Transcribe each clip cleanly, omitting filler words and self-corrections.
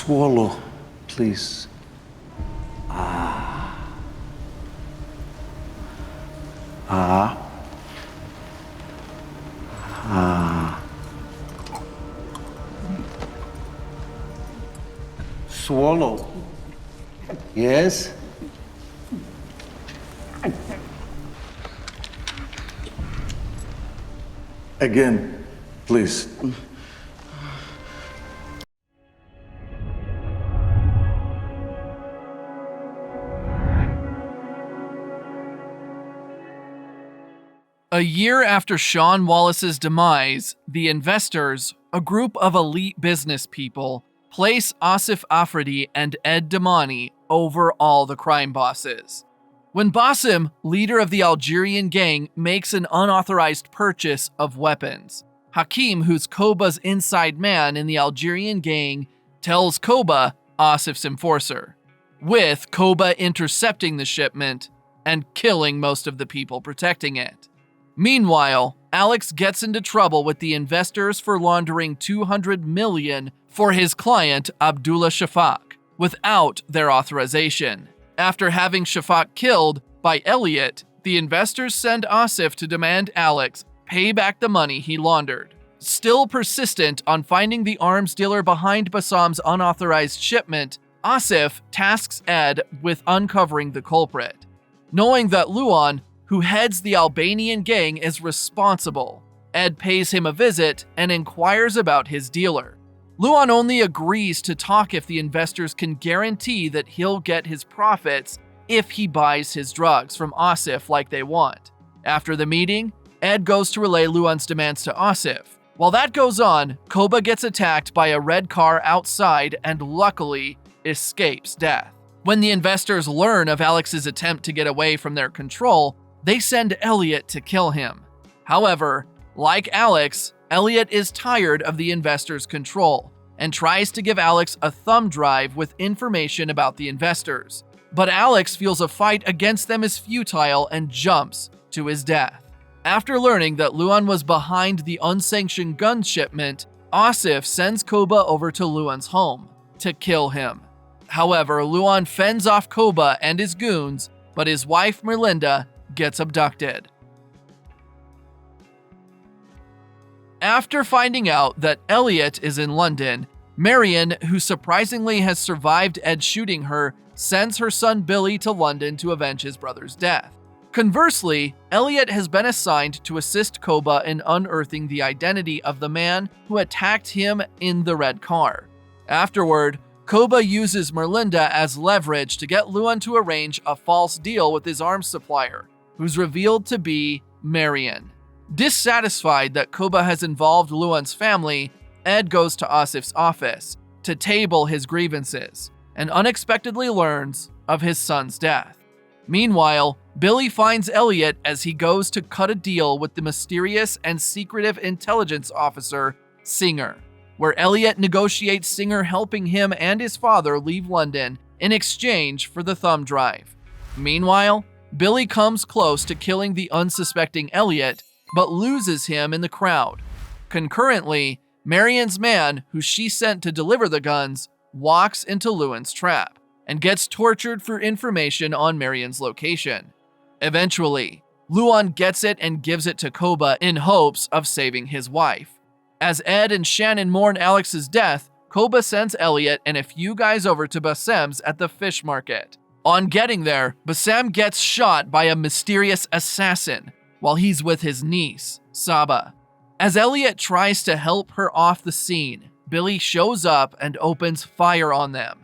Swallow, please. Ah. Ah. Ah. Swallow. Yes? Again, please. A year after Sean Wallace's demise, the investors, a group of elite business people, place Asif Afridi and Ed Dumani over all the crime bosses. When Bassem, leader of the Algerian gang, makes an unauthorized purchase of weapons, Hakim, who's Koba's inside man in the Algerian gang, tells Koba, Asif's enforcer, with Koba intercepting the shipment and killing most of the people protecting it. Meanwhile, Alex gets into trouble with the investors for laundering $200 million for his client Abdullah Shafak without their authorization. After having Shafak killed by Elliot, the investors send Asif to demand Alex pay back the money he laundered. Still persistent on finding the arms dealer behind Bassam's unauthorized shipment, Asif tasks Ed with uncovering the culprit. Knowing that Luan, who heads the Albanian gang, is responsible, Ed pays him a visit and inquires about his dealer. Luan only agrees to talk if the investors can guarantee that he'll get his profits if he buys his drugs from Asif like they want. After the meeting, Ed goes to relay Luan's demands to Asif. While that goes on, Koba gets attacked by a red car outside and luckily escapes death. When the investors learn of Alex's attempt to get away from their control, they send Elliot to kill him. However, like Alex, Elliot is tired of the investors' control and tries to give Alex a thumb drive with information about the investors. But Alex feels a fight against them is futile and jumps to his death. After learning that Luan was behind the unsanctioned gun shipment, Asif sends Koba over to Luan's home to kill him. However, Luan fends off Koba and his goons, but his wife Merlinda gets abducted. After finding out that Elliot is in London, Marion, who surprisingly has survived Ed shooting her, sends her son Billy to London to avenge his brother's death. Conversely, Elliot has been assigned to assist Koba in unearthing the identity of the man who attacked him in the red car. Afterward, Koba uses Merlinda as leverage to get Luan to arrange a false deal with his arms supplier, who's revealed to be Marion. Dissatisfied that Koba has involved Luan's family, Ed goes to Asif's office to table his grievances and unexpectedly learns of his son's death. Meanwhile, Billy finds Elliot as he goes to cut a deal with the mysterious and secretive intelligence officer, Singer, where Elliot negotiates Singer helping him and his father leave London in exchange for the thumb drive. Meanwhile, Billy comes close to killing the unsuspecting Elliot, but loses him in the crowd. Concurrently, Marion's man, who she sent to deliver the guns, walks into Luan's trap and gets tortured for information on Marion's location. Eventually, Luan gets it and gives it to Koba in hopes of saving his wife. As Ed and Shannon mourn Alex's death, Koba sends Elliot and a few guys over to Bassem's at the fish market. On getting there, Bassem gets shot by a mysterious assassin while he's with his niece, Saba. As Elliot tries to help her off the scene, Billy shows up and opens fire on them.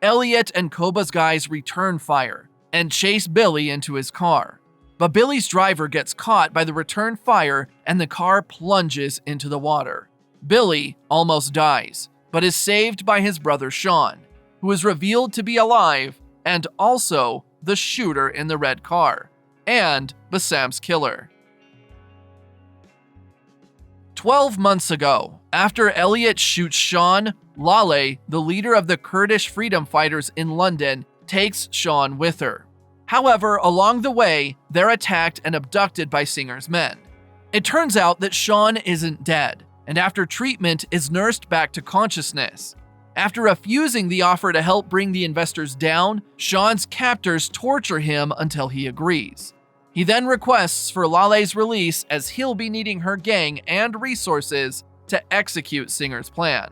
Elliot and Koba's guys return fire and chase Billy into his car. But Billy's driver gets caught by the return fire and the car plunges into the water. Billy almost dies, but is saved by his brother Sean, who is revealed to be alive and also the shooter in the red car, and Bassem's killer. 12 months ago, after Elliot shoots Sean, Lale, the leader of the Kurdish freedom fighters in London, takes Sean with her. However, along the way, they're attacked and abducted by Singer's men. It turns out that Sean isn't dead, and after treatment is nursed back to consciousness. After refusing the offer to help bring the investors down, Sean's captors torture him until he agrees. He then requests for Lale's release as he'll be needing her gang and resources to execute Singer's plan.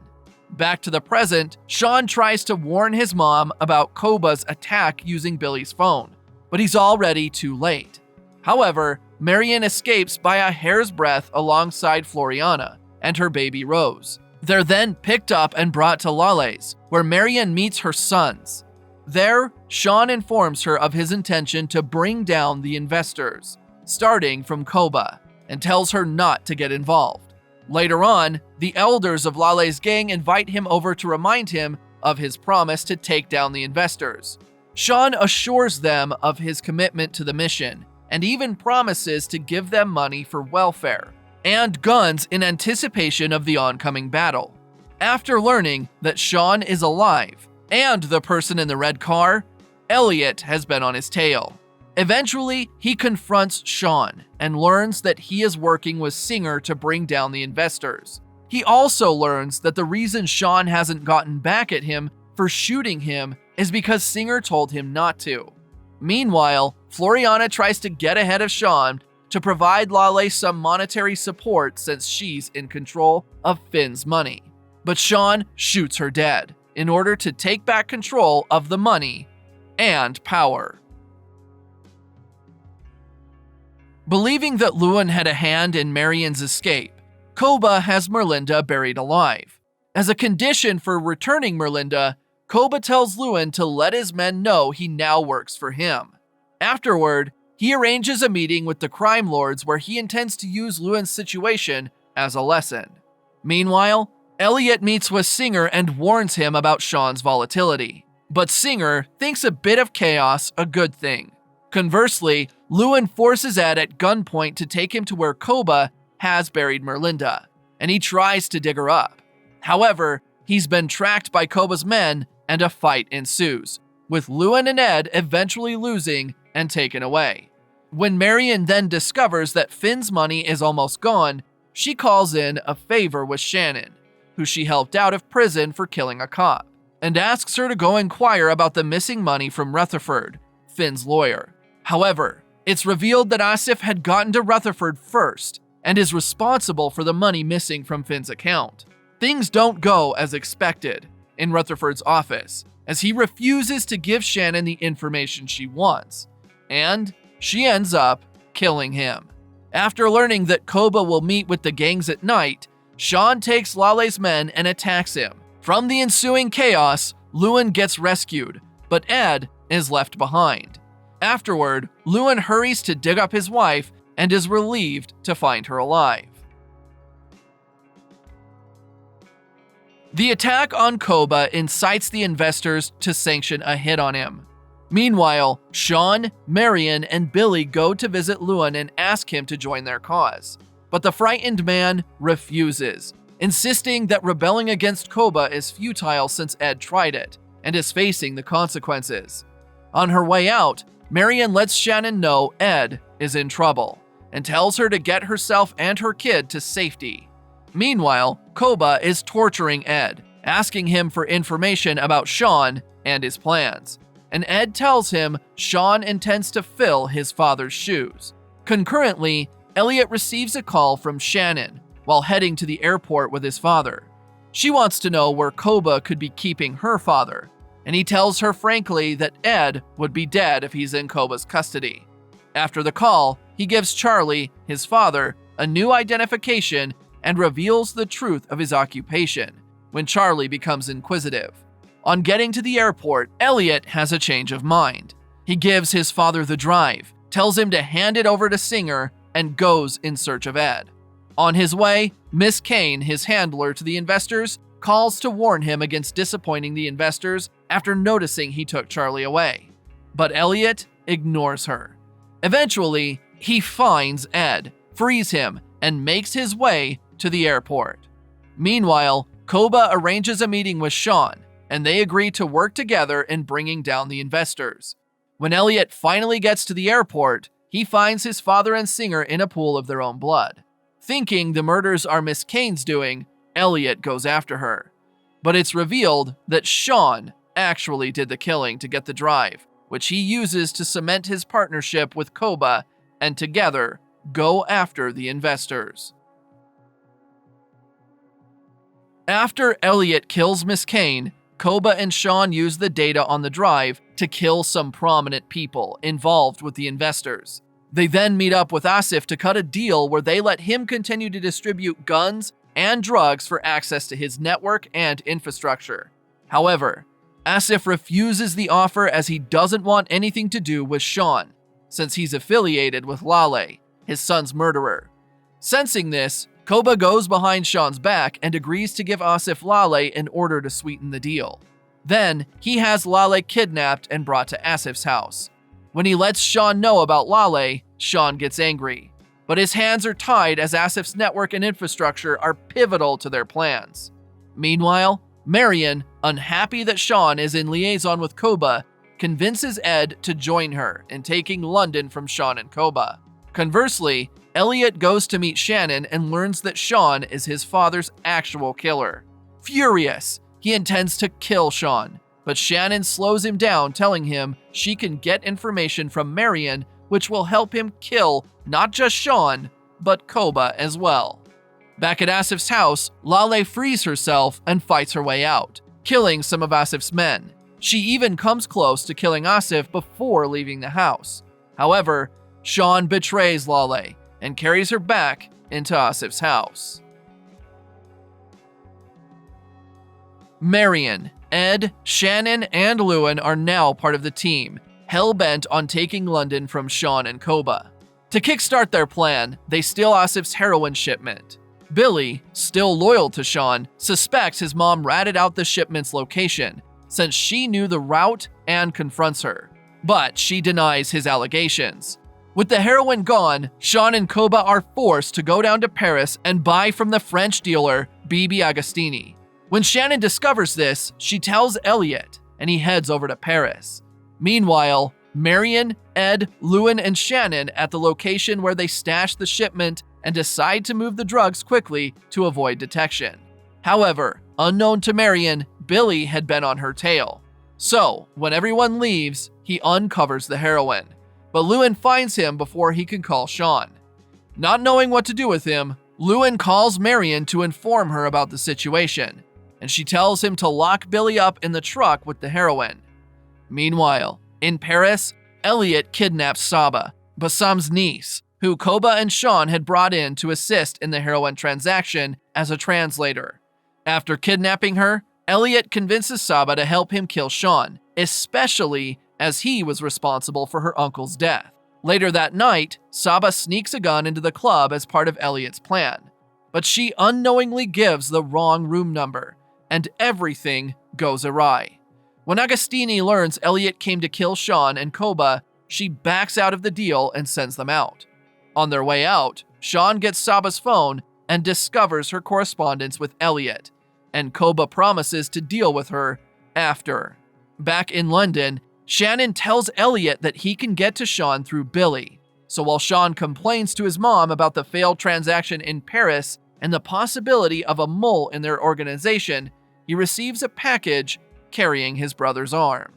Back to the present, Sean tries to warn his mom about Koba's attack using Billy's phone, but he's already too late. However, Marion escapes by a hair's breadth alongside Floriana and her baby Rose. They're then picked up and brought to Lale's, where Marion meets her sons. There, Sean informs her of his intention to bring down the investors, starting from Koba, and tells her not to get involved. Later on, the elders of Lale's gang invite him over to remind him of his promise to take down the investors. Sean assures them of his commitment to the mission, and even promises to give them money for welfare and guns in anticipation of the oncoming battle. After learning that Sean is alive and the person in the red car, Elliot has been on his tail. Eventually, he confronts Sean and learns that he is working with Singer to bring down the investors. He also learns that the reason Sean hasn't gotten back at him for shooting him is because Singer told him not to. Meanwhile, Floriana tries to get ahead of Sean to provide Lale some monetary support since she's in control of Finn's money. But Sean shoots her dead in order to take back control of the money and power. Believing that Luan had a hand in Marion's escape, Koba has Merlinda buried alive. As a condition for returning Merlinda, Koba tells Luan to let his men know he now works for him. Afterward, he arranges a meeting with the crime lords where he intends to use Luan's situation as a lesson. Meanwhile, Elliot meets with Singer and warns him about Sean's volatility. But Singer thinks a bit of chaos a good thing. Conversely, Luan forces Ed at gunpoint to take him to where Koba has buried Merlinda, and he tries to dig her up. However, he's been tracked by Koba's men and a fight ensues, with Luan and Ed eventually losing and taken away. When Marion then discovers that Finn's money is almost gone, she calls in a favor with Shannon, who she helped out of prison for killing a cop, and asks her to go inquire about the missing money from Rutherford, Finn's lawyer. However, it's revealed that Asif had gotten to Rutherford first and is responsible for the money missing from Finn's account. Things don't go as expected in Rutherford's office, as he refuses to give Shannon the information she wants, and she ends up killing him. After learning that Koba will meet with the gangs at night, Sean takes Lale's men and attacks him. From the ensuing chaos, Luan gets rescued, but Ed is left behind. Afterward, Luan hurries to dig up his wife and is relieved to find her alive. The attack on Koba incites the investors to sanction a hit on him. Meanwhile, Sean, Marion, and Billy go to visit Luan and ask him to join their cause. But the frightened man refuses, insisting that rebelling against Koba is futile since Ed tried it and is facing the consequences. On her way out, Marion lets Shannon know Ed is in trouble and tells her to get herself and her kid to safety. Meanwhile, Koba is torturing Ed, asking him for information about Sean and his plans. And Ed tells him Sean intends to fill his father's shoes. Concurrently, Elliot receives a call from Shannon while heading to the airport with his father. She wants to know where Koba could be keeping her father, and he tells her frankly that Ed would be dead if he's in Koba's custody. After the call, he gives Charlie, his father, a new identification and reveals the truth of his occupation when Charlie becomes inquisitive. On getting to the airport, Elliot has a change of mind. He gives his father the drive, tells him to hand it over to Singer, and goes in search of Ed. On his way, Miss Kane, his handler to the investors, calls to warn him against disappointing the investors after noticing he took Charlie away. But Elliot ignores her. Eventually, he finds Ed, frees him, and makes his way to the airport. Meanwhile, Koba arranges a meeting with Sean, and they agree to work together in bringing down the investors. When Elliot finally gets to the airport, he finds his father and Singer in a pool of their own blood. Thinking the murders are Miss Kane's doing, Elliot goes after her. But it's revealed that Sean actually did the killing to get the drive, which he uses to cement his partnership with Koba and together go after the investors. After Elliot kills Miss Kane, Koba and Sean use the data on the drive to kill some prominent people involved with the investors. They then meet up with Asif to cut a deal where they let him continue to distribute guns and drugs for access to his network and infrastructure. However, Asif refuses the offer as he doesn't want anything to do with Sean, since he's affiliated with Lale, his son's murderer. Sensing this, Koba goes behind Sean's back and agrees to give Asif Lale in order to sweeten the deal. Then, he has Lale kidnapped and brought to Asif's house. When he lets Sean know about Lale, Sean gets angry. But his hands are tied as Asif's network and infrastructure are pivotal to their plans. Meanwhile, Marion, unhappy that Sean is in liaison with Koba, convinces Ed to join her in taking London from Sean and Koba. Conversely, Elliot goes to meet Shannon and learns that Sean is his father's actual killer. Furious, he intends to kill Sean, but Shannon slows him down, telling him she can get information from Marion which will help him kill not just Sean, but Koba as well. Back at Asif's house, Lale frees herself and fights her way out, killing some of Asif's men. She even comes close to killing Asif before leaving the house. However, Sean betrays Lale and carries her back into Asif's house. Marion, Ed, Shannon, and Luan are now part of the team, hell-bent on taking London from Sean and Koba. To kickstart their plan, they steal Asif's heroin shipment. Billy, still loyal to Sean, suspects his mom ratted out the shipment's location, since she knew the route and confronts her. But she denies his allegations. With the heroin gone, Sean and Koba are forced to go down to Paris and buy from the French dealer, Bibi Agostini. When Shannon discovers this, she tells Elliot, and he heads over to Paris. Meanwhile, Marion, Ed, Luan, and Shannon at the location where they stashed the shipment and decide to move the drugs quickly to avoid detection. However, unknown to Marion, Billy had been on her tail. So, when everyone leaves, he uncovers the heroin. But Luan finds him before he can call Sean. Not knowing what to do with him, Luan calls Marion to inform her about the situation, and she tells him to lock Billy up in the truck with the heroin. Meanwhile, in Paris, Elliot kidnaps Saba, Bassam's niece, who Koba and Sean had brought in to assist in the heroin transaction as a translator. After kidnapping her, Elliot convinces Saba to help him kill Sean, especially as he was responsible for her uncle's death. Later that night, Saba sneaks a gun into the club as part of Elliot's plan, but she unknowingly gives the wrong room number, and everything goes awry. When Agostini learns Elliot came to kill Sean and Koba, she backs out of the deal and sends them out. On their way out, Sean gets Saba's phone and discovers her correspondence with Elliot, and Koba promises to deal with her after. Back in London, Shannon tells Elliot that he can get to Sean through Billy. So while Sean complains to his mom about the failed transaction in Paris and the possibility of a mole in their organization, he receives a package carrying his brother's arm.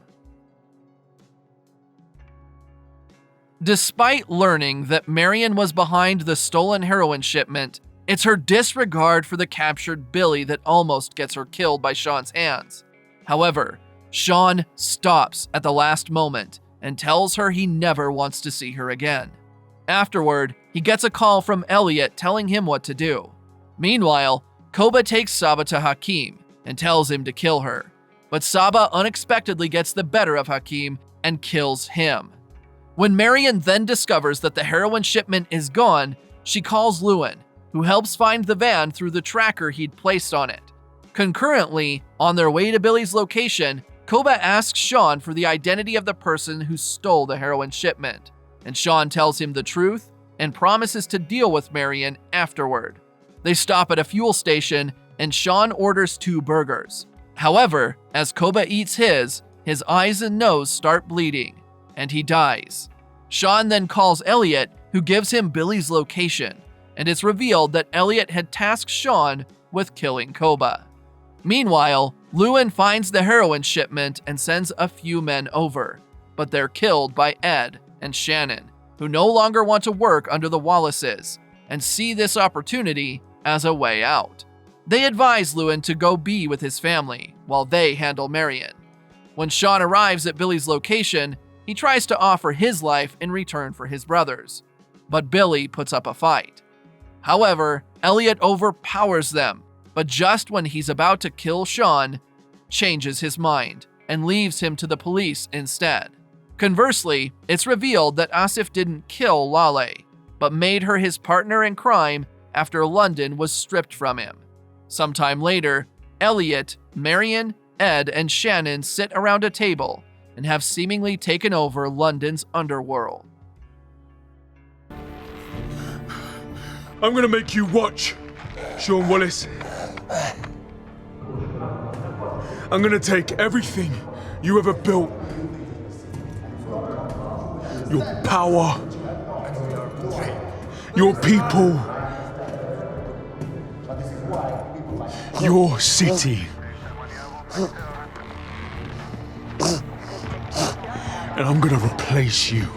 Despite learning that Marion was behind the stolen heroin shipment, it's her disregard for the captured Billy that almost gets her killed by Sean's hands. However, Sean stops at the last moment and tells her he never wants to see her again. Afterward, he gets a call from Elliot telling him what to do. Meanwhile, Koba takes Saba to Hakim and tells him to kill her. But Saba unexpectedly gets the better of Hakim and kills him. When Marion then discovers that the heroin shipment is gone, she calls Luan, who helps find the van through the tracker he'd placed on it. Concurrently, on their way to Billy's location, Koba asks Sean for the identity of the person who stole the heroin shipment, and Sean tells him the truth and promises to deal with Marion afterward. They stop at a fuel station, and Sean orders 2 burgers. However, as Koba eats his eyes and nose start bleeding, and he dies. Sean then calls Elliot, who gives him Billy's location, and it's revealed that Elliot had tasked Sean with killing Koba. Meanwhile, Luan finds the heroin shipment and sends a few men over, but they're killed by Ed and Shannon, who no longer want to work under the Wallaces and see this opportunity as a way out. They advise Luan to go be with his family while they handle Marion. When Sean arrives at Billy's location, he tries to offer his life in return for his brother's, but Billy puts up a fight. However, Elliot overpowers them, but just when he's about to kill Sean, changes his mind and leaves him to the police instead. Conversely, it's revealed that Asif didn't kill Lale, but made her his partner in crime after London was stripped from him. Sometime later, Elliot, Marion, Ed, and Shannon sit around a table and have seemingly taken over London's underworld. I'm gonna make you watch, Sean Wallace. I'm gonna take everything you ever built. Your power, your people, your city. And I'm gonna replace you